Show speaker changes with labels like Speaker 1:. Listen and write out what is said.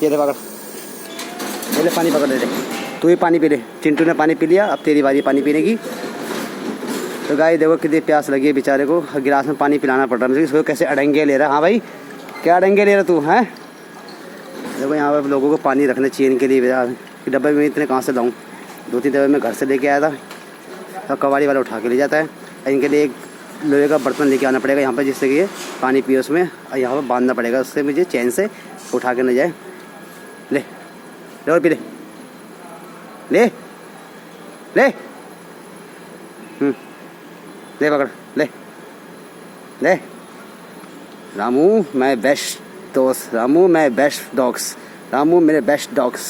Speaker 1: ये ले पकड़, ये ले पानी पकड़ ले, तू ही पानी पी ले। चिंटू ने पानी पी लिया, अब तेरी बारी पानी पीने की। तो गाइस देखो कितनी प्यास लगी है बेचारे को, गिलास में पानी पिलाना पड़ रहा है। इसको कैसे अड़ंगे ले रहा है। हाँ भाई क्या अड़ंगे ले रहा तू हैं? देखो यहाँ पर लोगों को पानी रखने चाहिए इनके लिए यार, डब्बे में इतने कहाँ से लाऊँ। 2-3 डब्बे मैं घर से लेके आया था, अब कबाड़ी वाला उठा के ले जाता है। इनके लिए एक लोहे का बर्तन लेके आना पड़ेगा यहाँ पर, जिससे कि ये पानी पिए उसमें, और यहाँ पर बांधना पड़ेगा उससे मुझे चैन से, उठा के न जाए। ले ले और पी ले, ले ले ले पकड़ ले ले। रामू मैं बेस्ट दोस्त, रामू मैं बेस्ट डॉग्स, रामू मेरे बेस्ट डॉग्स।